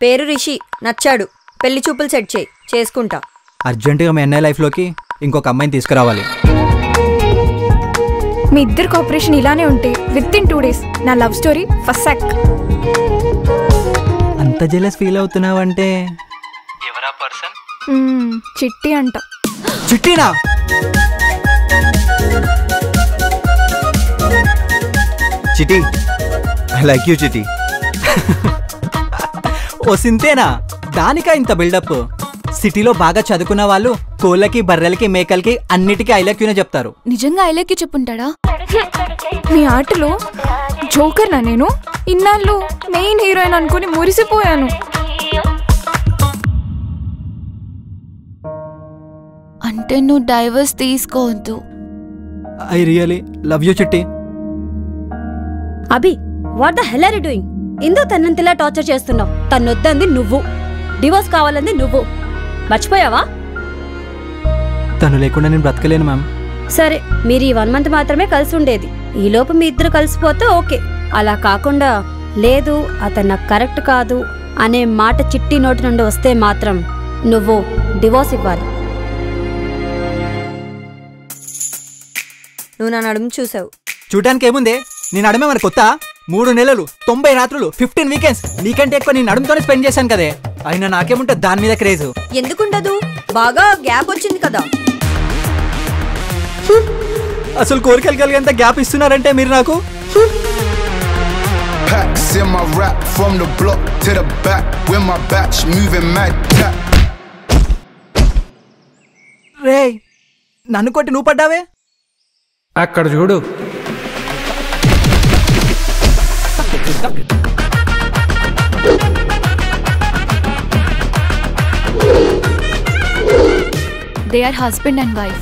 పేరు రిషి, నచ్చాడు. పెళ్లి చూపులు సెట్ చేయి, చేసుకుంటా. అర్జెంటుగా మీ అన్నయ్య లైఫ్లోకి ఇంకొక అమ్మాయిని తీసుకురావాలి. మీ ఇద్దరు కోఆపరేషన్ ఇలానే ఉంటే విత్ ఇన్ 2 days నా లవ్ స్టోరీ ఫస్ట్ సాక్. అంత జెలస్ ఫీల్ అవుతున్నావంటే ఎవరా పర్సన్? చిట్టి అంట. చిట్టినా? Chitti, I like you Chitti. ఓ సింతేనా? దానికా ఇంత బిల్డప్? సిటీలో బాగా చదువుకున్న వాళ్ళు కోళ్ళకి, బర్రెలకి, మేకలకి అన్నిటికీ ఐ లైక్ యూనే చెప్తారు. నిజంగా ఐ లైక్ యూ చెప్పుంటాడా? మీ ఆటలో జోకర్ నా నేను? ఇన్నాళ్ళు మెయిన్ హీరోయిన్ అనుకుని మురిసిపోయాను. అంటే నువ్వు డైవర్స్ తీసుకోవద్దు. I really love you Chitti. Abhi, what the hell are you doing? ఇందో తన్నంతలా టార్చర్ చేస్తున్నావు. తన్నొద్దంది నువ్వు, డివోర్స్ కావాలంది నువ్వు. మర్చిపోయావా? తను లేకుండా నేను బ్రతకలేను మ్యామ్. సరే, మీరు ఈ 1 month మాత్రమే కలిసి ఉండేది. ఈలోపు మీ ఇద్దరు కలిసిపోతే ఓకే. అలా కాకుండా లేదు అతను నాకు కరెక్ట్ కాదు అనే మాట చిట్టి నోటి నుండి వస్తే మాత్రం నువ్వు డివోర్స్ ఇవ్వాలి. నువ్వు నా నడుము చూసావు. చూడటానికి ఏముంది? నేను నడుమే మన కొత్త. 3 నెలలు 90 రాత్రులు 15 వీకెండ్స్ నీకంటే ఎక్కువ నేను నడుముతోనే స్పెండ్ చేశాను కదే. అయినా నాకేముంటుంది దాని మీద క్రేజ్? ఎందుకుండదు, బాగా గ్యాప్ వచ్చింది కదా. అసలు కోరికలు కలిగేంత గ్యాప్ ఇస్తున్నారంటే మీరు నాకు. రే, నన్ను కొట్టి నువ్వు పడ్డావే. అక్కడ చూడు. They are husband and wife.